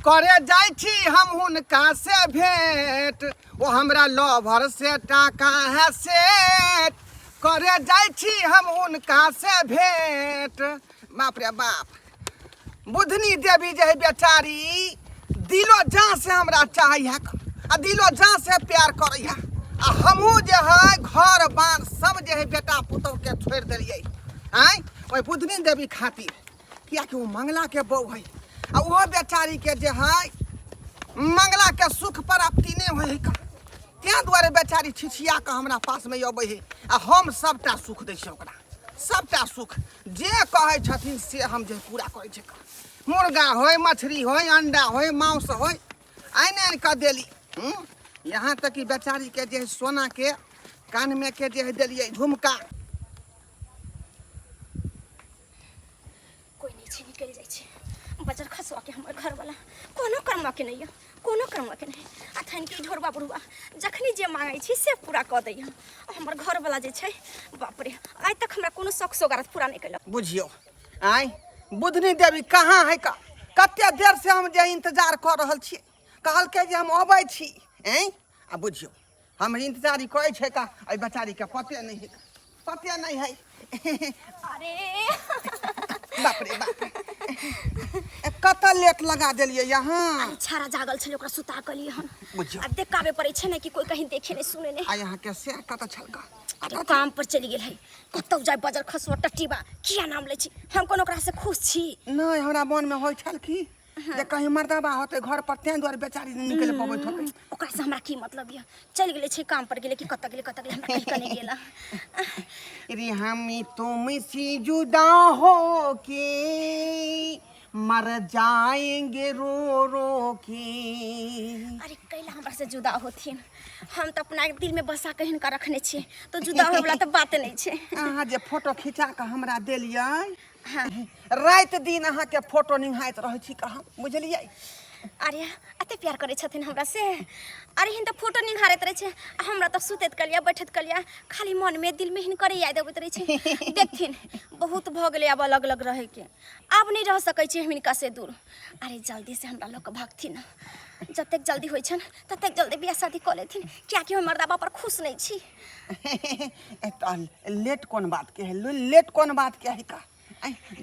करे जाई छी हम हुनका से भेंट वो हमरा लवर से टाका है सेट करे जाई छी हम हुनका से भेंट। बाप रे बाप बुधनी देवी जे है बेचारी दिलो जान से हमरा चाहिए आ दिलो जान से प्यार करे है आ हमहू जे है घर बार सब जे है बेटा पुतौ के छोड़ दिलिए आय ओई बुधनी देवी खातिर किया कि वो मंगला के बहू है आ वो बेचारी के जे है मंगला के सुख प्राप्ति नहीं होय है त्या द्वारे बेचारी छिछिया के हमरा पास में अबै है आ हम सबटा सुख दै छी ओकरा सबटा सुख जे कहै छथिन से हम जे पूरा करै छी मुर्गा होय मछली होय अंडा होय मांस होय आइन आइन कऽ देली यहाँ तक कि बेचारी के जे सोना के कान में के जे देलिए झुमका कोई नहीं छे निकल जाय छे बजर खसवा के हमर घर वाला कोनो कर्मा के नहीं कोनो कर्मा के नहीं अथन के ढोरबा बुढ़वा जखनी जे मांगै छी से पूरा क दै हमर घर वाला जे छै बाप रे आइ तक हमरा कोनो शौक सोगारत पूरा नहीं कैलक बुझियो आइ बुधनी देवी कहाँ है का कते देर से हम जे इंतजार कर रहल छी कहल के जे हम अबै छी आ बुझियो हम इंतजारी करै छै का ए बेचारी के पते नहीं है अरे बाप रे बाप कत लेट लगा देलिए यहाँ अरे छारा जागल छले ओकरा सुता कलिए हम बुझियो अब देखाबे पड़े छै ने कि कोई कहीं देखे नहीं सुने नहीं आ यहाँ के से कत छलका अरे काम पर चली गेल है कतौ जाय बजर खसवा टट्टीबा किया नाम ले छी हम कोनो ओकरा से खुश छी नहीं हमरा मन में होय छल की जे कहीं मर्दबा होते घर पर तें द्वारे बेचारी नहीं निकल पबैत होते ओकरा से हमरा की मतलब है चल गेले छै काम पर गेले कि कत गेले हमरा कहीं कने गेला रे हम तुम से जुदा हो के मर जाएंगे रो रो के। अरे कैला हमरा से जुदा होथिन हम तो अपना दिल में बसा के हिनका रखने छी तो जुदा होय वाला तो बात नहीं छै अहाँ जे फोटो खिंचा के हमरा देलिए हाँ रात दिन अहाँ के फोटो निहाइत रहे छी कहाँ बुझलिए अरे अते प्यार करे छथिन हमरा से अरे हिन तो फोटो निहारत रहे छै हमरा तो सुतैत कलिया बैठत कलिया खाली मन में दिल में हिन करे याद अबैत रहे छै देखथिन बहुत भ गेलै अब अलग अलग रहे के अब नहीं रह सकै छी हिनका से दूर अरे जल्दी से हमरा लोग भागथिन जतेक जल्दी होय छन ततेक जल्दी बियाह शादी क लेथिन क्या कि हम मर्दाबा पर खुश नहीं छी लेट कौन बात के है लेट कौन बात के है का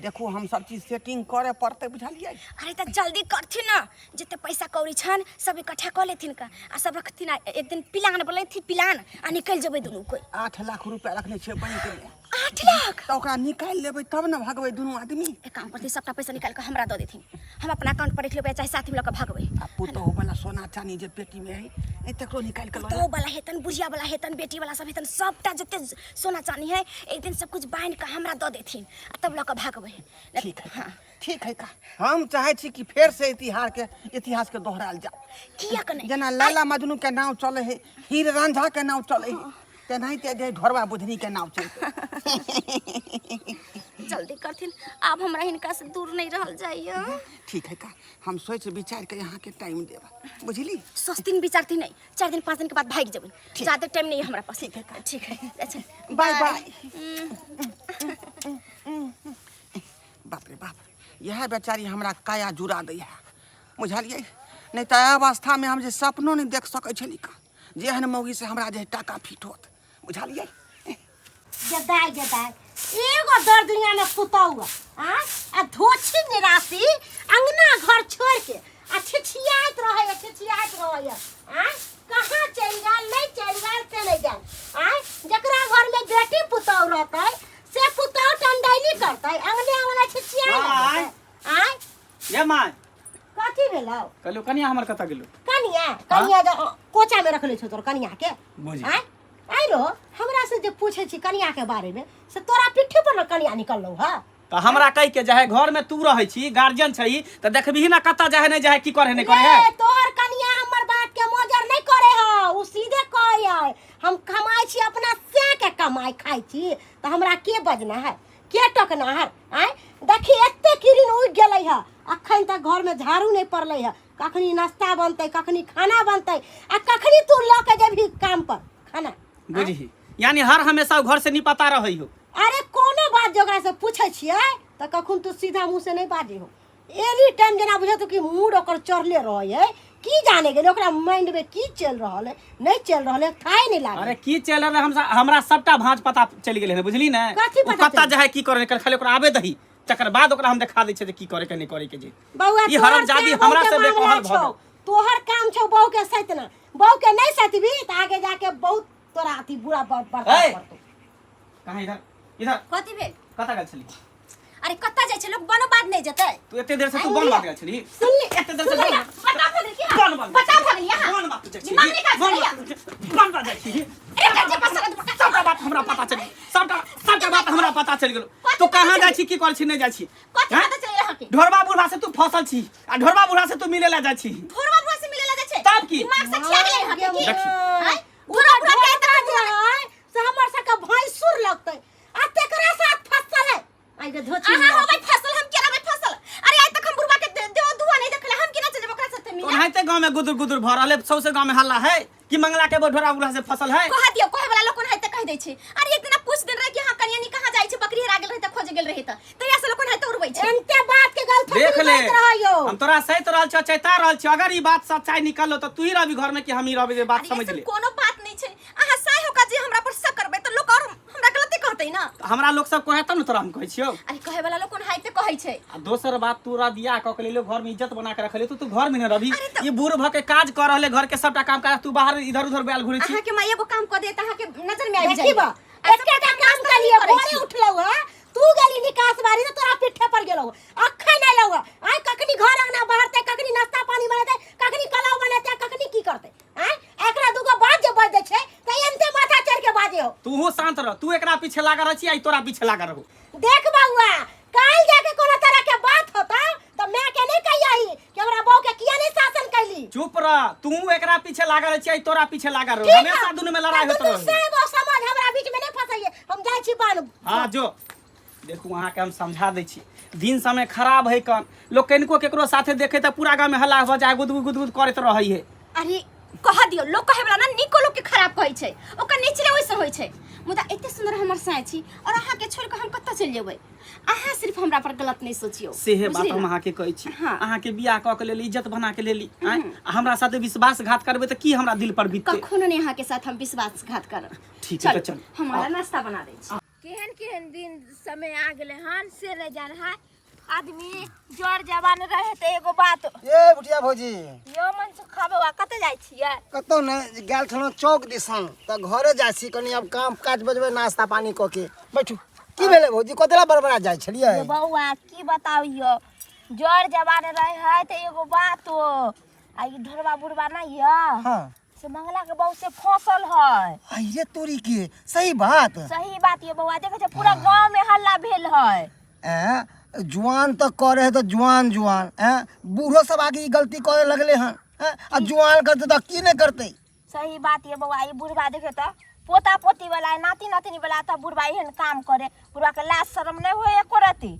देखो हम सब चीज सेटिंग करे पड़ते बुझलिए अरे तो जल्दी करथिन ना जिते पैसा कौड़ी छन सब इकट्ठा कर लेथिन का आ सब रखथिन एक दिन प्लान बोलेथिन प्लान आ निकल जेबै दुनू कोई 8 लाख रुपया रखने छे बहिन के लिए 8 लाख तो ओकरा निकाल लेबै तब न भागबै दुनू आदमी एक काम करथिन सबटा पैसा निकाल के हमरा द देथिन हम अपना अकाउंट पर रख लेबै चाहे साथ में लके भागबै आ पुतो वाला सोना चांदी जे पेटी में है ए तकरो निकाल के तो वाला हेतन बुझिया वाला हेतन बेटी वाला सब हेतन सबटा जते सोना चांदी है एक दिन सब कुछ बांध के हमरा द देथिन तब लके भागबै ठीक है हाँ ठीक है का हम चाहे छी कि फिर से इतिहास के दोहराल जाओ किया कने जना लाला मजनू के नाम चले है हीर रांझा के नाम चले है तेनाहिते जे ढोरवा बुधनी के नाम चलते जल्दी करथिन अब हमरा हिनका से दूर नहीं रहल जाइए ठीक है का हम सोच विचार के यहाँ के टाइम देब बुझली दिन विचारती नहीं 4 दिन 5 दिन के बाद भाग जेबै ज्यादा टाइम नहीं है हमरा पास ठीक है का ठीक है अच्छा बाय बाय बाप रे बाप यह बेचारी हमरा काया जुड़ा दै है बुझलिए नहीं तो अवस्था में हम जे सपनो नहीं देख सकै छली का जेहन मौगी से हमरा जे टाका फिट होत बुझलिए जदाई एगो दर दुनिया में पुतौआ आ धोछी निराशी अंगना घर छोड़ के आ छिछियात रहे कहां चल गेल नहीं चल गेल के नहीं जान जकरा घर में बेटी पुतौ रहतै से पुतौ टंडैली करतै अंगने छिछिया ये माय कथी भेलौ कहलो कनिया हमर कता गेलो कनिया कोचा में रखले छ तोर कनिया के बुझी आई रो हमरा से जे पूछे छी कनिया के बारे में से तोरा पिट्ठी पर न कनिया निकललौ ह तो हमरा कह के जाहे घर में तू रहै छी गार्जियन छई त देखबही ना कता जाहे नहीं जाहे की करे नहीं करे है तोहर कनिया हमर बात के मोजर नहीं करे ह उ सीधे कहै है हम कमाई छी अपना से के कमाई खाई छी त हमरा के बजना है के टकना है देखी एते किरिन उड़ गेलै है अखन तक घर में झाड़ू नहीं पड़लै है कखनी नाश्ता बनतै कखनी खाना बनतै आ कखनी तू ल के जेबही काम पर खाना बुझी यानी हर हमेशा घर से नहीं पता रही हो अरे कोनो बात जकरा से पूछे छियै त कखन तू सीधा मुंह से नहीं बाजे हो एनी टाइम जना बुझा तो कि मूड ओकर चढ़ले रहे है की जाने गेल ओकरा माइंड में की चल रहल है नहीं चल रहल है थाई नहीं लागे। अरे की चल रहा है हमरा सबटा भांज पता चल गेल है बुझली ना। कथी उ पता पता जाय की करे कर खाली ओकरा आबे दही तकर बाद ओकरा हम दिखा दै छै की करे के नहीं करे के जे बउआ ई हरामजादी हमरा से बेकहल भ गेल। तोहर काम छौ बहू के सैतना बहू के नहीं सतबी त आगे जाके बहुत तोरा अथी बुरा पड़ता पड़तो। कहां इधर इधर कथी भेल? कता गेल छली? अरे कत्ता जाइ छै लोग बनो बात नहीं जतै। तू एते देर से तू बन बात गेल छली? सुन ले एते देर से बन बता भगल की बन बात बता भगल यहां बन बात जाइ छी दिमाग निकाल बन बात जाइ छी। अरे कच्चे पसंद सबटा बात हमरा पता चल सबटा बात हमरा पता चल गेल। तू कहां जाइ छी की कर छी नहीं जाइ छी? कथी पता चल यहां के ढोरबा बुढ़ा से तू फसल छी आ ढोरबा बुढ़ा से तू मिले ला जाइ छी। ढोरवा बुआ से मिले ला जाइ छै तब की? दिमाग से छिया गेलै यहां के की देखी। हैं ढोरवा बुआ के तरह है से हमर सके भैंसुर लगतै आ तेकरा साथ फसल है आई गे धोची आहा होबै फसल हम केना फसल। अरे आइ तक हम बुढ़वा के देव धुआ नहीं देखले हम केना चलबे ओकरा साथे मिले। ओनाहिते गांव में गुदुर गुदुर भ रहले सौसे गांव में हल्ला है कि मंगला के ढोरा बुढ़ा से फसल है। कह दियो कहे वाला लोग कोन है त कह दै छै। अरे एक दिन पूछ दिन रहे कि हां कनियानी कहां जाइ छै बकरी हेरा गेल रहे त खोज गेल रहे त तैया से लोग कोन है त उड़बै छै। एनते बात के गलत देख ले रहियो हम तोरा सहित रहल छ चैता रहल छ अगर ई बात सच्चाई निकललो त तू ही रहबी घर में कि हम ही रहबी जे बात समझ ले। कोनो बात नहीं छै आहा सही होका जे हमरा पर शक करबे त लोग और हमरा गलती कहतै ना। हमरा लोग सब कहे तब न तोरा हम कहै छियो। अरे कहे वाला लोग कोन है त कहै छै। आ दोसर बात तू रा दिया क के ले लो घर में इज्जत बना के रखले तू घर में न रहबी। अरे तो- ई बूढ़ भ के काज कर रहले घर के सबटा काम कर तू बाहर इधर उधर बैल घुरे छी। आहा के माई एगो काम क दे त आहा के नजर में आबि देखी बा जाई। एकेटा काम करिए बोरे उठलौ है तू गेली निकास बारी त तोरा पिठे पर गेलौ अखै नै लौ आई कखनी घर अंगना बाहरते कखनी नाश्ता पानी बनाते कखनी कलाव बनाते कखनी की करते हैं एकरा दुगो बात जे बज दे छै त एनते माथा चढ़ के बाजे हो। तू हो शांत रह तू एकरा पीछे लागा रह छी आई तोरा पीछे लागा रहू। देख बउआ काल जाके कोनो तरह के बात होता त मैं के नहीं कहियाही कि हमरा बहू के किया नहीं शासन कैली। चुप रह तू एकरा पीछे लागा रह छी आई तोरा पीछे लागा रहू। हमेशा दुनु में लड़ाई होत रहू। समझ हमरा बीच में नहीं फंसाइए हम जाय छी बान। हां जो देखू अहाँ के हम समझा दै छी दिन समय खराब है कन लोग कनिको केकरो साथे देखे त पूरा गांव में हल्ला हो जाए गुदगुद करत रहई है। अरे कह दियो लोग कहे वाला ना निको लोग के खराब कहै छै ओकर निचले ओइसे होय छै। मुदा एते सुंदर हमर साय छी और आहा के छोड़ के हम कत्ता चल जेबै। आहा सिर्फ हमरा पर गलत नहीं सोचियो। सेहे बात बुझली हम ना? अहाँ के कहै छी हाँ। अहाँ के बियाह क के लेली इज्जत बना के लेली आय हमरा साथे विश्वासघात करबे त की हमरा दिल पर बीतते। कखनो नहीं आहा के साथ हम विश्वासघात करब। ठीक है तो चल। हमारा नाश्ता बना दै छी। केहन केहन दिन समय आ गेले हन से नहीं जान है आदमी जोर जवान रहे त एगो बात ए बुटिया भौजी यो मन से खाबे कते जाय छियै कतौ नहीं गेल छलहुँ चौक दिसन त घरे जाइ छी कनी अब काम काज बजबै नाश्ता पानी क के बैठू। की भेलै भौजी कतला बड़बड़ा जाइ छलियै? ये बउआ की बताइयो जोर जवान रहे है त एगो बात आ ई ढोरबा बुढ़बा नहीं है हां से मंगला के बहू से फसल है। अरे तोरी के सही बात सही बात ये बउआ देखे छै पूरा गांव में हल्ला भेल है। ए जुआन तो करे है तो जुआन जुआन बूढ़ो सब आगे ई गलती करे लगले हन आ जुआन करते तो की नहीं करते। सही बात ये बउआ ई बुढ़बा देखे त पोता पोती वाला नाती नातिनी वाला त बुढ़बा एहन काम करे बुढ़बा के लाज शरम नहीं होए एको रति।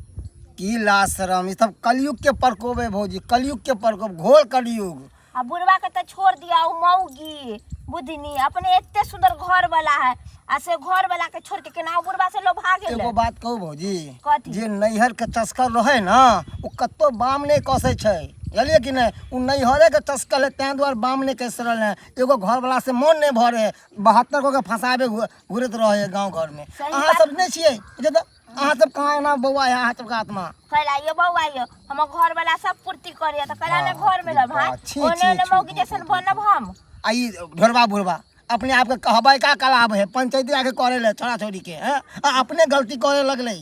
की लाज शरम ई सब कलयुग के प्रकोप है भौजी कलयुग के प्रकोप घोर कलयुग। आ बुढ़वा के तो छोड़ दिया उ मौगी बुद्धनी अपने इतने सुंदर घर वाला है आ से घर वाला के छोड़ के केना बुढ़वा से लोग भाग गेले। एगो बात कहू भौजी कथी? जे नैहर के तस्कर रहे ना उ कत्तो बाम नहीं कसै छै बुझलिए कि नहीं उ नैहरे के तस्कर है तैं द्वारे बाम नहीं कस रहल है। एगो घर वाला से मन नहीं भरे 72 को के फंसाबे घुरत रहे गांव घर में। सही अहाँ बात। सब नहीं छियै बुझे त अहाँ सब कहाँ ना बौआ है अहाँ सब का आत्मा कहला ये बउआ ये हम घर वाला सब पूर्ति करिए तो कहला ने घर में रह भाई छी, ओने छी, ओने छी, मौगी जैसन बनब हम। आई ढोरबा बुढ़बा अपने आप के कहबै का कलाब है पंचायती आके करे ले छोड़ा छोड़ी के हैं अपने गलती करे लगले।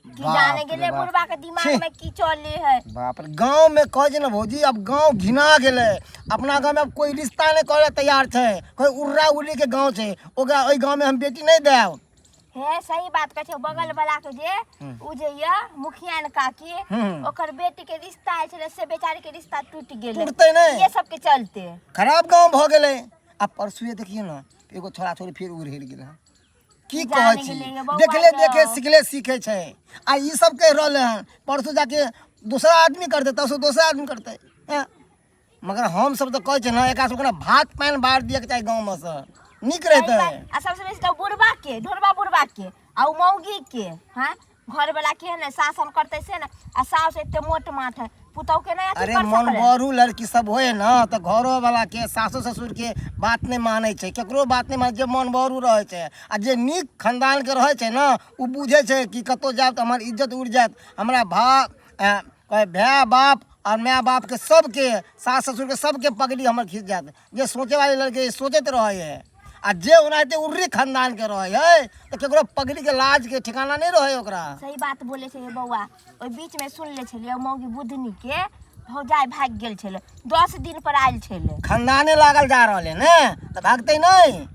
कि जाने गेले बुढ़वा के दिमाग में की चले है। बाप रे गांव में कह जे ना भौजी अब गांव घिना गेले अपना गांव में अब कोई रिश्ता नहीं करे तैयार छे कोई उर्रा उर्री के गांव छे ओकरा ओई गांव में हम बेटी नहीं देब। हे सही बात कहै छै बगल वाला के जे उ जे ये मुखिया ने काकी ओकर बेटी के रिश्ता है छले से बेचारी के रिश्ता टूट गेले टूटते नहीं ये सब के चलते खराब गांव भ गेले। अब परसुए देखिए ना एगो छोड़ा छोड़ी फिर उड़ हिल गेल की कहै जाने छी गेलै ये बौआ देखले तो। देखे सिखले सीखे छै आ ई सब कह रहले हन परसु जाके दूसरा आदमी करते तसो दूसरा आदमी करते हैं। मगर हम सब तो कहै छै ना एकरा सबके ना भात पानी बार दिए के चाही गांव में से नीक रहते आ सबसे बेसी तो बुढ़बा के ढोरबा बुढ़बा के आ उ मौगी के हां घर वाला के है ना शासन करते से ना आ सास एते मोट माठ है पुतौ के नहीं अथी अरे कर मन सकले। बरू लड़की सब होए ना तो घरो वाला के सासो ससुर के बात नहीं माने छे, केकरो बात नहीं माने, जे मन बरू रहे छे आ जे नीक खानदान के रहे छे ना उ बुझे छे कि कतो जाब तो हमार इज्जत उड़ जात। हमरा भाई बाप और माँ बाप के सबके सास ससुर के सबके पगड़ी हमर खींच जात। जे सोचे वाले लड़के सोचते रहे है आ जे ओनाते उर्री खानदान के रहे है तो केकरो पगड़ी के लाज के ठिकाना नहीं रहे ओकरा। सही बात बोले छे बौआ। ओइ बीच में सुन ले छलिए मौगी बुधनी के भौजाई भाग गेल छले 10 दिन पर आयल छले। खानदाने लागल जा रहे ने तो भागते नहीं।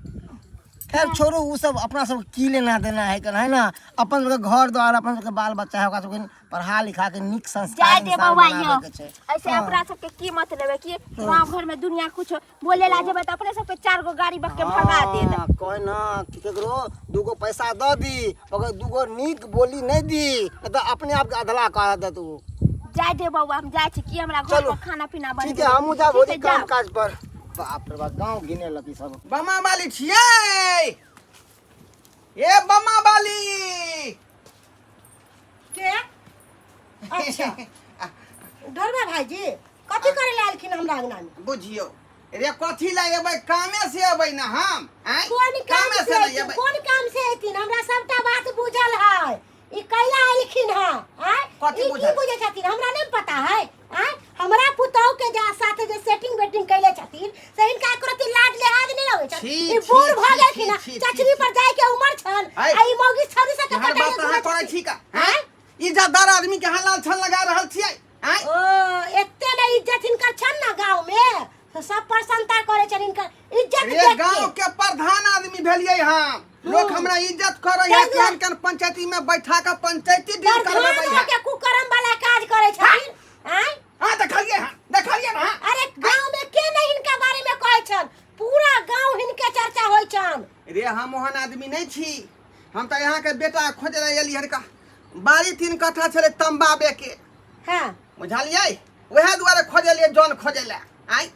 खैर छोड़ू उ सब अपना सब की लेना देना है है ना। अपन सबके घर द्वार अपन सबके बाल बच्चा है ओकरा सबके पढ़ा लिखा के नीक संस्कार जाय दे इंसान बौआ बनावे यो के छै। ऐसे अपना सबके की मत लेबे कि गांव घर में दुनिया कुछ बोले ला जेबे त अपने सबके 4 गो गाड़ी बक के भगा दे दे। हाँ, कोई ना कि केकरो दूगो पैसा द दी अगर दूगो नीक बोली नहीं दी तो अपने आप के अधला कर दे तू। जाय दे बौआ हम जाय छी कि हमरा घर चलो। पर खाना पीना बन ठीक है हमहू जा ठीक भोजी है, काम जाओ। काज पर। बाप रे बाप गांव गिने लगी सब। बमा वाली छियै ए बमा वाली के अच्छा ढोलबा भाईजी कथी करे लालखिन हमरा अंगना में? बुझियो रे कथी ला एबै कामे से एबै ना हम आइ कौन काम कामे से ना अयथिन? एबै कौन काम से अयथिन? हमरा सबटा बात बुझल है। ई कैला आइलखिन है आय कथी ई बुझल? की बुझे छथिन हमरा नहीं पता है आय हमरा पुतौ के जा साथे जे सेटिंग वेटिंग कैले छथिन से इनका एकरती लाज लिहाज नहीं रहे छथिन। छी, ई बूढ़ छी, भ छी, गेलखिन छी, छी, चचरी पर जाय के उम्र छन आय। आ ई मौगी छौरी से के हर बात अहाँ करै छी का हैं इज्जतदार आदमी के अहाँ लाल छल लगा रहल छियै आइ ओ एते ने इज्जत इनकर छन ना गांव में तो सब प्रसन्नता करे छन इनकर इज्जत रे देख गांव के। के प्रधान आदमी भेलियै हम लोग हमरा इज्जत करे है ताहि दुआरे- केहन पंचायती में बैठा के पंचायती डील करबै प्रधान है के कुकर्म वाला काज करे छथिन आय हां देखलियै ना अरे गांव में के नहीं इनका बारे में कहै छन? पूरा गांव हिनके चर्चा होय छन। रे हम ओहन आदमी नहीं छी। हम तो यहाँ के बेटा खोज रहे एली हरका बारी 3 कट्ठा छले तंबाबे के हां बुझलियै वएह दुआरे खोजलियै जन खोजले आइ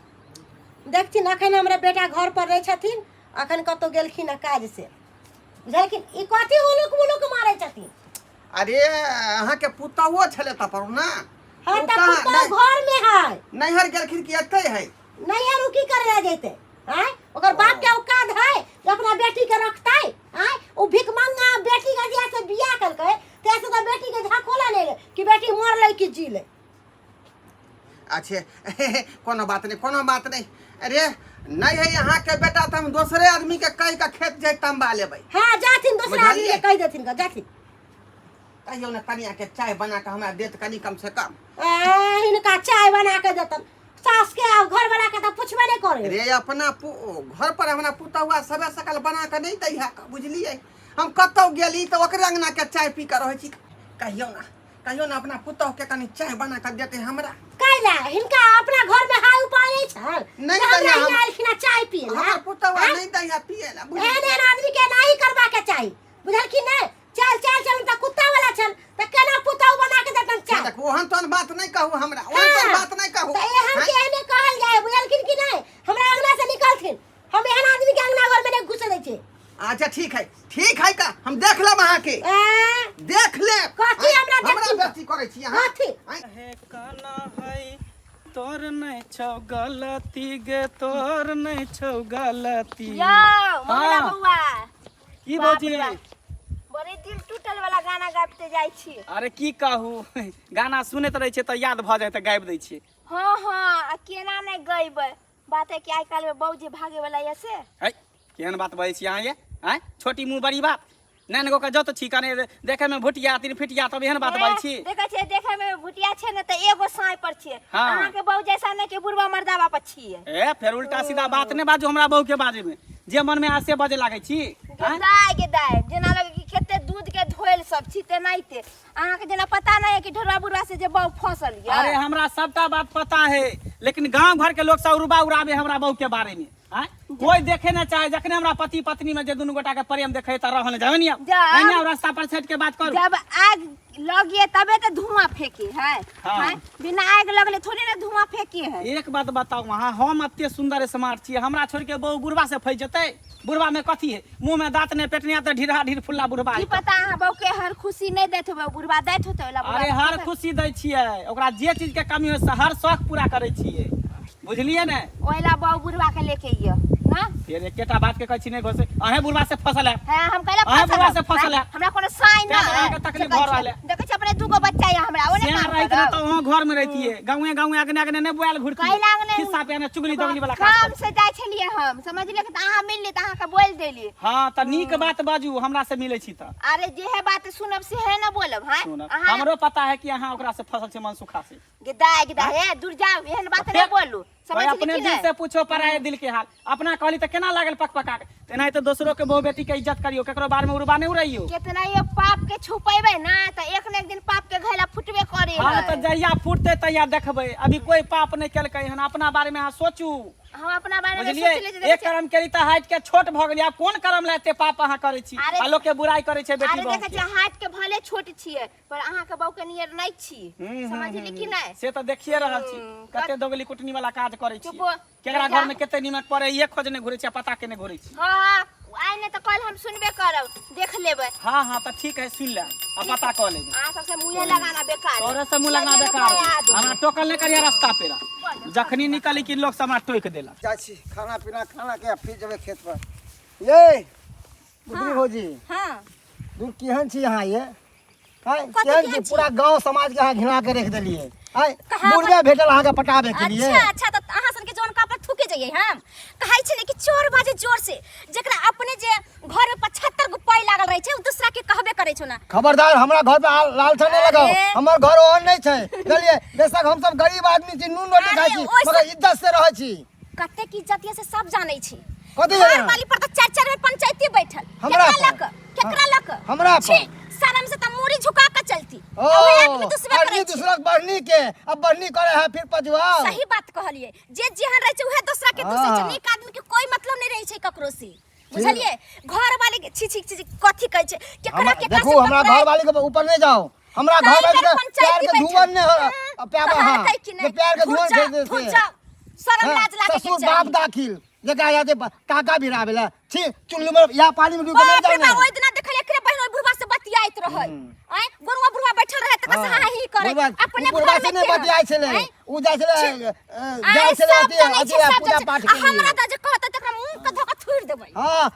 देखथिन अखन हमरा बेटा घर पर रहे छथिन अखन कतो गेलखिन काज से बुझलखिन ई कथी हुलुक मुलुक मारे छथिन। अरे अहाँ के पुतौओ छले त पर ना हां ओ त कहाँ? पुतौ घर में है नैहर गेलखिन कि एतै है नहीं यार उ की करे ला जैते आय ओकर बाप के औकात है जे अपना बेटी के रखतै आय उ भिख मंगा बेटी के जे से बियाह करकै तैसे तो बेटी के झकोला नहीं रे कि बेटी मरलै कि जीले। अच्छे कोनो बात नहीं अरे नहीं है यहाँ के बेटा तो हम दूसरे आदमी के कह के खेत जाए तंबा लेबै हां जाथिन दूसरा आदमी के कह देथिन जाथिन कहियो ना कनिया के चाय बना के हमरा देत कनी कम से कम इनका चाय बना के देतन सास के और घर वाला के तो पूछबे नहीं करे। रे अपना घर पर हमरा पुतौआ सबे सकल बना के नहीं दै है बुझलियै हम कतौ गेली तो ओकरे अंगना के चाय पी के रहै छी कहियो ना अपना पुतौ के कनी चाय बना के देते हमरा कैला इनका अपना घर में हाय उपाय नहीं छल नहीं जे हमरा दैया हम- हिना आइलखिन चाय पिए ला हमर पुतौआ नहीं दै है पिए ला एहन आदमी के नहीं करबा के चाही बुझलखिन नहीं चल त कुत्ता वाला छल त केना पुतौ बना के देतन चाय। देख ओहन तोन बात नहीं कहू हमरा ओहन तोन बात नहीं कहू त एहन के एहने कहल जाय बुझलखिन कि नहीं हमरा अंगना से निकलथिन हम एहन आदमी के अंगना घर में नहीं घुसे दै छी। अच्छा ठीक है का हम देख लेब अहाँ के देख ले कथी हमरा देखती? बेटी करे छी अहाँ कथी? हे काना है तोर नहीं छौ गलती गे तोर नहीं छौ गलती। यो मोहला हाँ। बौआ की बाप बौजी रे बाप। बड़े दिल टूटल वाला गाना गाबिते जाइ छी। अरे की कहू गाना सुनैत रहै छै तऽ याद भऽ जाए तऽ गाबि दै छियै। हाँ आ केना नहीं गइबै बात है कि आइ काल्हि में बौजी भागे वाला ये से है केहन बात बजै छी अहाँ ये आँय छोटी मुँह बड़ी बात नैन गो के जत छी कने देखे में भुटिया तीन फिटिया तब एहन बात बजै छी। देखे छियै देखे में भुटिया छै ने त एगो साई पर छियै हाँ। अहाँ के बहू जैसा नहीं कि बुढ़वा मर्दावा पर छियै। ए फिर उल्टा सीधा बात नहीं बाजू हमरा बहू के बारे में जे मन में आसे बजे लागै छी। आँय? गेदाय जेना लगे कि कते दूध के धोइल सब छी तेनाहिते अहाँ के जेना पता नहीं है कि ढोरवा बुढ़वा से जे बहू फंसल ये। अरे हमरा सबटा बात पता है लेकिन गांव घर के लोग सब उड़ाबे हमरा बहू के बारे में। आँय? कोई देखे ना चाहे जखने हमरा पति पत्नी में जे दुनू गोटा के प्रेम देखे त रहने जावे नहीं जा। नहीं रास्ता पर छट के बात करू जब आग लगे तबे तो धुआं फेंकी है हाँ। हैं? बिना आग लगले थोड़ी ना धुआं फेंकी है। एक बात बताओ वहाँ हम अत्ते सुंदर स्मार्ट छियै हमरा छोड़ के बहु बुढ़वा से फंस जते बुढ़वा में कथी है मुंह में दांत ने पेटनिया त ढीरा ढीर फुल्ला बुढ़वा की पता अहाँ बहू के हर खुशी नहीं देत होबे बुढ़वा दैत होते वाला अरे हर खुशी दै छियै ओकरा जे चीज के कमी हो से हर शौक पूरा करे छियै बुझलिए ने ओइला बहू बुढ़वा के लेके आइयो ना फिर एकेटा बात के कहै छी नहीं घोसे अहे बुढ़वा से फसल है हां हम कहला अहाँ बुढ़वा से फसल है। हमरा कोनो साइन ना तें अहाँके तकलीफ भऽ रहल है। देखै छी अपने दूगो बच्चा है हमरा ओने सेना काम रहित करब। तो वहाँ घर में रहतिए गाँवे अगने अगने ने बोल घुरती काहे लागने खिस्सा पे ने चुगली दगली वाला काज काम करती। से जाय छलिए हम समझलिए कि अहाँ मिलली त अहाँ के बोल देली। हाँ त नीक बात बाजू हमरा से मिले छी त अरे जे है बात सुनब से है ना बोलब हां सुनब अहाँ हमरो पता है कि अहाँ ओकरा से फसल छै मनसुखा से गिदा हे दूर जाओ एहन बात नहीं बोलू कोई समझ अपने ली दिल कि से पूछो पराये दिल के हाल अपना कहली त केना लागल पकपका के तेनाही तो दोसरो के बहु बेटी के इज्जत करियो केकरो बारे में उड़बा नहीं उड़ाइयो कितना ये पाप के छुपेबे ना तो एक न एक दिन पाप के घैला फुटबे करे हाँ है। तो जहिया फूटते तहिया देखबै अभी कोई पाप नहीं केलकै हन अपना बारे में अहाँ सोचू हम अपना बारे में बुझलिए सोच ले एक कर्म केली त हाइट के छोट भ गेली आब कोन कर्म लाते पाप अहाँ करे छी अरे- आ लोग के बुराई करे छै बेटी अरे बहू देखे के। छियै हाथ के भले छोट छिए पर अहाँ के बहू के नियर नहीं छी समझली कि नहीं से तो देखिए रहल छी कते दोगली कुटनी वाला काज करे छी चुप। केकरा घर में कते निमक पड़े ये खोजने घुरे छी पता केने घुरे छी हां आइ ने तो कल हम सुनबे करब देख लेबै हाँ हाँ तो ठीक है सुन ले आ पता कर लेबे अहाँ सबसे मुंहे लगाना बेकार है। तोरे से मुंह लगना बेकार हमरा टोकल नहीं करिया रास्ता पेरा जखनी निकली कि लोग से हमरा टोक देला जाइ छी खाना पीना खाना के फिर जेबै खेत पर ये बुढ़ी भौजी हाँ दूर केहन छी अहाँ ये हाय कथी केहन छी केहन छी? पूरा गांव समाज के अहाँ घिना के रख देलिए हाय कहाँ बुढ़िया भेटल अहाँ के पटाबे के लिए अच्छा तो अहाँ सन के जोन कापर थूके जाइए हम कहै छै ने कि चोर बाजे जोर से जेकरा अपने जे घर में 75 गो पाई लागल रहे छै उ दूसरा के कहबे करे छौ ना खबरदार हमरा घर पे लालसा नहीं लगाओ अरे। हमर घर ओहन नहीं छै चलिए बेशक हम सब गरीब आदमी छी नून रोटी खाइ छी अरे, ओइसे- मगर इज्जत से रहै छी कते की इज्जत से सब जानै छी कथी घर जानै? वाली पर तो चार में पंचायती बैठल हमरा केकरा पर? लक केकरा लक हमरा पर? छी, शर्म से त मुड़ी झुका के चलती ओ ओहे आदमी दूसरे आदमी करे छी दूसरा बढ़नी के अब बढ़नी करे है फिर पजवा सही बात कहलिए जे जेहन रहे छै उहे दूसरा के दूसरे हाँ। छै नीक आदमी के कोई मतलब नहीं रहे छै ककरो से बुझलिए घर वाले के छी छी छी कथी कहै छै केकरा के देखो हमरा घर वाली के ऊपर नहीं जाओ हमरा घर वाली के प्यार के धुवन ने प्यार हां ये प्यार के धुवन फेंक दे से शर्म लाज लागे के ससुर बाप दाखिल जेकरा याते टाका भी रावेला छी चुल्लू में या पानी में डूब के मर बाप रे जाओ बाप ओइ दिना देखलिए एकरे बहिन बुढ़वा से बतियाइत रहै आय गुरुआ बैठल रहे त कसा ही करे अपने बुढ़वा से नहीं बतियाय छले उ जाय छले जाय छले अति पूजा पाठ के लिए हमरा त जे कहत तकरा मुंह के धोका थूर देबै हां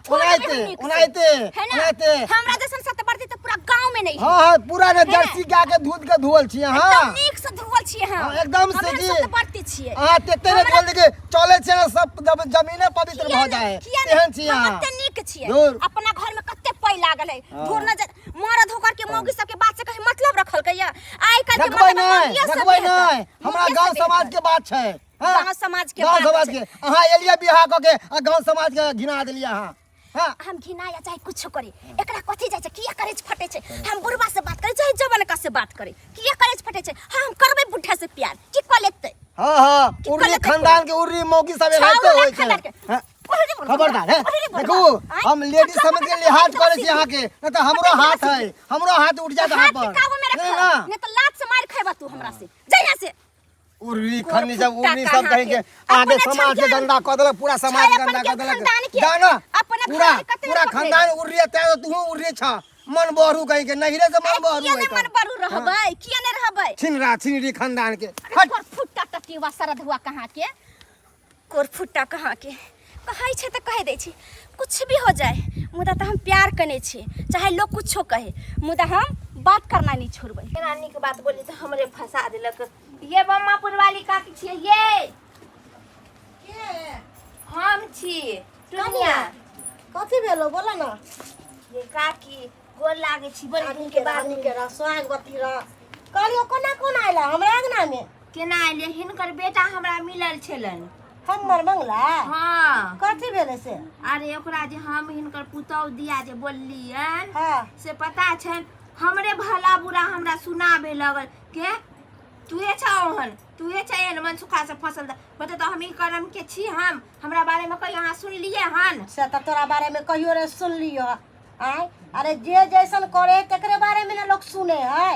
उनाइते हमरा जैसन सतबर्ती त पूरा गांव में नहीं है हां पूरा ने जर्सी गाय के दूध के धुवल छी हां एकदम नीक से धुवल छियै हम हाँ, एकदम से जी। सतबर्ती छियै हां तेते ने बोल के चले छे सब जमीने पवित्र भ जाए एहन छी हां कते नीक छियै दूर। अपना घर में कते पै लागल है धुर न मरद होकर के मौगी सब के बात से कहीं मतलब रखल के आइ काल के रखबै मतलब मौगिये सब नहीं हेतै। हमरा मौगिये गांव सब समाज हेतै। के बात छै हाँ? गाँव समाज के गांव बात समाज छै। के अहाँ एलिया बियाह क के आ गांव समाज के घिना देलिए अहाँ हां हम घिना या चाहे कुछ करे एकरा कथी जाय छै किया करे फटे छै हम बुढ़वा से बात करे चाहे जवान का से बात करे किया करे फटे छै हम करबै बुढ़ा से प्यार की क लेतै हां हां की उर्री कहलकै खानदान के उर्री मौगी सब रहते होय छै हाँ? खबरदार है देखो हम लेडीज समझ के लिहाज करे छी अहाँ के न तो हमरो हाथ है हमरो हाथ उठ जात अहाँ पर नहीं ना ने तो लात से मार खैबा तू हमरा से जइया से उर्री खन्नी सब उर्री सब कहेंगे आगे समाज के गंदा कर देलक पूरा समाज गंदा कर देलक जानो पूरा पूरा खानदान उर्री तै तू उर्री छ मन बहरू कहेंगे नहिरे से मन बहरू किया है ने मन बरू रहबै किया ने रहबै छिनरी खानदान के हट कोर फुट्टा टटीवा सरद हुआ कहां के कोर फुट्टा कहां के कहै छै त कह दै छी कुछ भी हो जाए मुदा त हम प्यार कने छी चाहे लोग कुछो कहे मुदा हम बात करना नहीं छोड़बै केना नीक बात बोली तो हमरे फंसा देलक ये बम्मापुर वाली काकी छियै ये हम छी टुनिया कथी भेलो बोला ना ये काकी गोर लागे छी बड़ी दिन के बाद के स्वागवती रह कहलियो कोना आइला हमरा अंगना में केना एलियै हिनकर बेटा हमरा मिलल छलन हमर बंगला हाँ कथी भेले से अरे ओकरा जे हम हिनकर पुतौह दिया जे बोललियन हाँ से पता छन हमरे भला बुरा हमरा सुनाबे लगल के तुहे छहन तुहे चाहिए मन सुखा से फसल बता तो हम ई करम के छी हम हमरा बारे में कहियो अहाँ सुन लिए हन से तो तोरा बारे में कहियो रे सुन लियो आय अरे जे जैसन करे तकरे बारे में ना लोग सुने है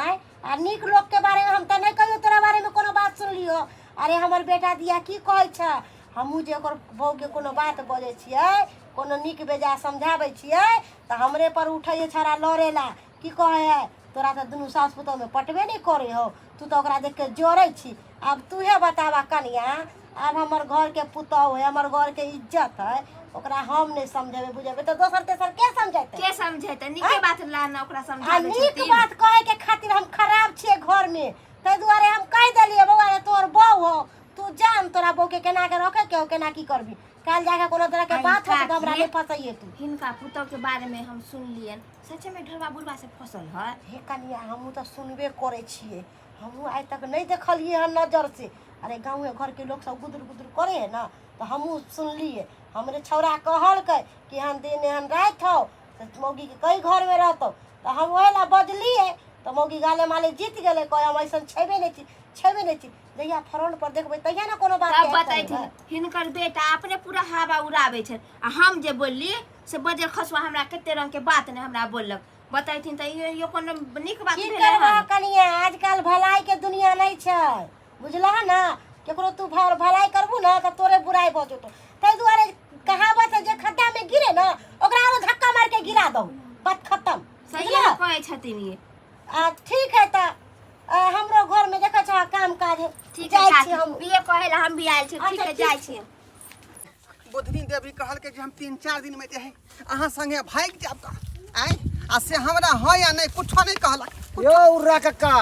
आय आ नीक लोग के बारे में हम तो नहीं कहियो तोरा बारे में कोनो बात सुन लियो अरे हमर बेटा दिया की कहै छ हमहू जे ओकर बहू के कोनो बात बजै छियै कोनो नीक बेजा समझाबै छियै तो हमरे पर उठैए छड़ा लड़ेला की कहे है तोरा तो दुनू सास पुतोह में पटबे नहीं करे हो तू तो ओकरा देख के जोड़ै छी अब तूहे बतावा कनिया अब हमर घर के पुतोह है हमर घर के इज्जत है ओकरा हम नहीं समझेबे बुझेबे तो दोसर तेसर के समझेते के समझेते नीके बात लाना ओकरा आ समझाबे नीक बात कहे के खातिर हम खराब छिए घर में तै दुआरे हम कह देलिए बौआ रे तोर बहू हो तू जान तोरा बहू के केना के रखे के केना की करबी काल जाके कोनो तरह के बात हो तो हमरा नहीं फसैए तू हिनका पुतोह के बारे में हम सुन लियन सच्चे में ढोलबा बुढ़वा से फसल है हे कनिया हमहू तो सुनबे करे छिए हमहू आज तक नहीं देखलिए हन नजर से अरे गाँव घर के लोग सब गुदर गुदर करे है ना तो हमहू सुनलिए हमरे छौरा कहल के कि हम दिन हम रात हो तो मौगी के कई घर में रहतो तो हम वही ला बजलिए तो मौगी गाले माले जीत गेले कहे हम ऐसा छेबे नहीं छी जहिया फ्रंट पर देखबे तहिया ना कोनो बात तब बताइथिन हिनकर बेटा अपने पूरा हवा उड़ावे छै आ हम जे बोलली से बजे खसवा हमरा कते रंग के बात ने हमरा बोललक बताइथिन त यो कोनो नीक बात की भेलै करबा हन कनिया आजकल भलाई के दुनिया नहीं छै बुझला ना केकरो तू भलाई करबू ना तो तोरे बुराई बजतो तै दुआरे कहावत है जे खड्डा में गिरे ना ओकरा आरो धक्का मार के गिरा दो बात खत्म सही बुझला? कहै छथिन ये ठीक है त हमरो घर में देखा छ काम काज है ठीक जाइ है छी हम ये कहै ला हम भी आयल छी ठीक अच्छा, है ठीक जाइ है। छी बुधनी देवी कहल के जे हम 3-4 दिन में जे है अहाँ संगे भाग जाब का आय आ से हमरा है या नहीं कुछ नहीं कहलक यो उर्रा कक्का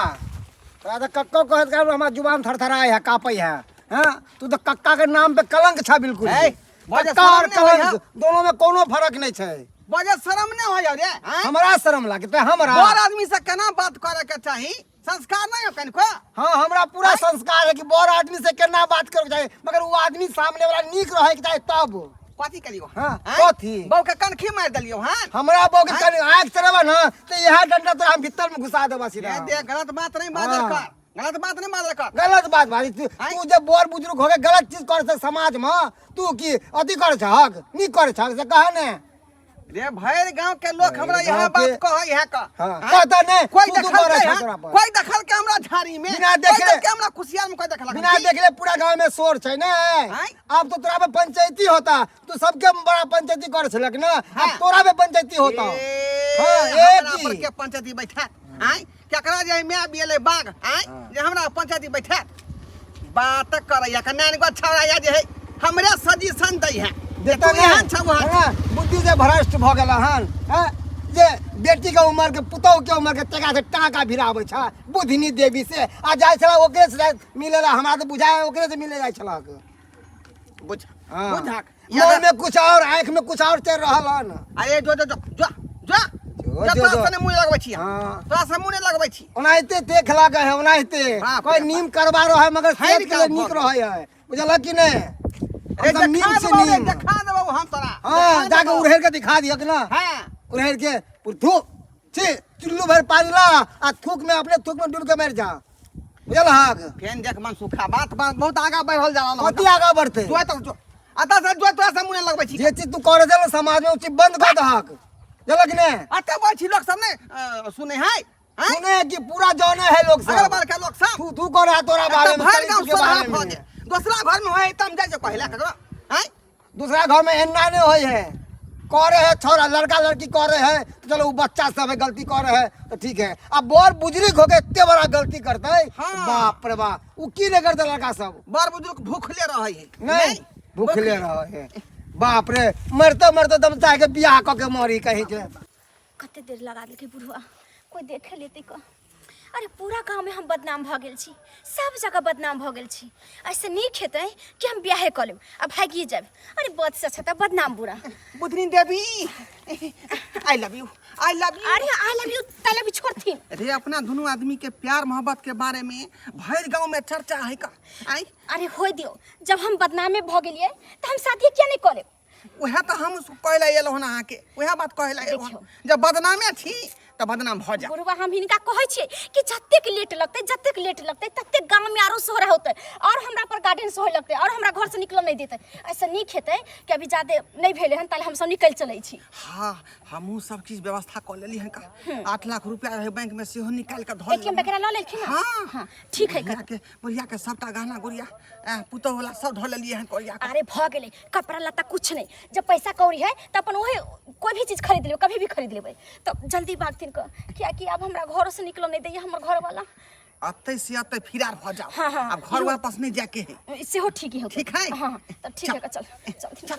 तोरा तो कक्को कहत का हमार जुबान थरथराए है कापै है हां तू तो कक्का के नाम पे कलंक छ बिल्कुल ए, बजे कक्का और शरम नहीं कलंक दोनों में कोनो फर्क नहीं छै बजे शर्म नहीं हो रे आय हमरा शर्म लागे तो हमरा बड़ आदमी से केना बात करे के चाही संस्कार नहीं हो कनिको हाँ हमरा पूरा संस्कार है कि बड़ आदमी से केना बात करे चाहिए मगर वो आदमी सामने वाला नीक रहे के चाहे तब कथी करियो हाँ, आय? कथी? बहू के कनखी मार देलियो हां हमरा बो के कनी आंख तरबा ना तो यह डंडा तो हम भीतर में घुसा देबा सीधा ये दे गलत बात नहीं बादल हाँ। कर गलत बात नहीं बादल कर गलत बात भाई तू जब बड़ बुजुर्ग हो के गलत चीज कर से समाज में तू की अति कर छक नी कर छक से कहा ने रे भैर गांव के लोग हमरा भैर यहाँ गाँव बात के- कह यहाँ का हाँ, हाँ? कहता नहीं, कोई तू दखल करे के छकरा यहाँ, पर। कोई दखल के हमरा झाड़ी में बिना कोई देखले- देख के हमरा खुशियार में कोई दखल बिना देखले पूरा गांव में शोर छै ने आय? अब तो तोरा में पंचायती होता तू सबके बड़ा पंचायती कर छलक ना हाँ। अब तोरा में पंचायती होता हाँ, एक हमरा पर ही। के पंचायती बैठा आय केकरा जे मैं बियले बाग आय जे हमरा पंचायती बैठा बात करैया कन्या को छौड़ा या जे है हमरे सजेशन दै है देता तू यहाँ छौ नहीं हाँ, बुद्धि से भ्रष्ट भ गेल हन हाँ, जे बेटी के उम्र के पुतौह के उम्र के तका से टाका भिराबै छ बुधनी देवी से आ जाय छला ओकरे से मिलेला हमरा तो बुझाय ओकरे से मिले जाय छला बुझ हाँ। बुझाक मन में कुछ और आंख में कुछ और चल रहल हन अरे जो जो जो जो जो जो, तोरा जो। सने मुँह लगबै छी हाँ। तोरा से मुँह लगबै छी ओनाहिते देख लागे है ओनाहिते हाँ, कोई नीम करवा रहा है मगर है सेहत के लिए नीक रहे है बुझल कि नहीं ए एकदम नीम से नीम देखा देबो हम तोरा हाँ देखा जाके देबो। उड़ेर के दिखा दिया ना हाँ उड़ेर के थू छी चुल्लू भर पानी ला आ थूक में अपने थूक में डूब के मर जा बुझल हाक फेन देख मन सुखा बात बहुत आगा बढ़ल जा रहल कति आगा बढ़ते जो तो जो अता से जो तोरा से मुँह लगबै छी जे चीज तू करे चल समाज में उची बंद कर दहक जलक ने अते बोल छी लोग सब ने सुने है हैं सुने कि पूरा जाने है लोग अगर सब बार के लोग सब तू कर रहा तोरा बारे में भर कली गांव के सोहा बारे भ में जे दूसरा घर में होय तम जाय जे कहला ककरो हैं दूसरा घर में एन्ना नहीं होई है करे है छोरा लड़का लड़की करे है तो चलो वो बच्चा सब है गलती करे है तो ठीक है अब बड़ बुजुर्ग होके इतने बड़ा गलती करते है हाँ। बाप रे बाप वो की नहीं करते लड़का सब बड़ बुजुर्ग भूखले रहै है नहीं भूखले रहे है बाप रे मरते मरते दम चाहे के बियाह क के मरी कहीं के कते देर लगा देलकै बुढ़वा कोई देखे लेते क अरे पूरा गांव में हम बदनाम भ गेल छी सब जगह बदनाम भ गेल छी ऐसे नीक हेतै कि हम ब्याहे क लेब आ भागिए जाब अरे बद से अच्छा त बदनाम बुरा बुधनी देवी आई लव यू अरे आई लव यू तले भी छोड़थिन रे अपना दोनों आदमी के प्यार मोहब्बत के बारे में भर गांव में चर्चा है का आई अरे होय दियो जब हम बदनामे भ गेलिए त हम शादी किया नहीं क लेब वह तो हम कहला एलो हन अहाँ के वह बात कहला एलो हन। देखियो। जब बदनामे छी तो बदनाम भ जा। गुरुआ हम हिनका कहै छियै कि जतेक लेट लगतै ततेक गांव में आरो सोहरा होतै और हमरा पर गार्डन सोहे लगतै और हमरा घर से निकल नहीं देतै। ऐसा नीक हेतै कि अभी ज्यादा नहीं भेले हन ताले हम सब निकल चलै छी। हाँ हमहूँ सब चीज व्यवस्था कर लेली हन का। 8 लाख रुपया रहे बैंक में सेहो निकाल के धर एटीएम वगैरह ल लेलखिन ना? हाँ ठीक है बुढ़िया के सबटा गहना गुड़िया पुतौ वाला सब धर लेलिए हन कोरिया। अरे भ गेलै कपड़ा लत्ता कुछ नहीं। जब पैसा कौड़ी है त अपन ओहे कोई भी चीज खरीद लेबै कभी भी खरीद लेबै। तो जल्दी भागथिन क क्या कि अब हमरा घर से निकल नहीं दैया हमर घर वाला। अत्ते से अत्ते फिरार भ जाओ। हाँ, हाँ। अब घर वापस नहीं जाके है। सेहो ठीक ही होतै। ठीक है? हाँ तो ठीक है चल चल।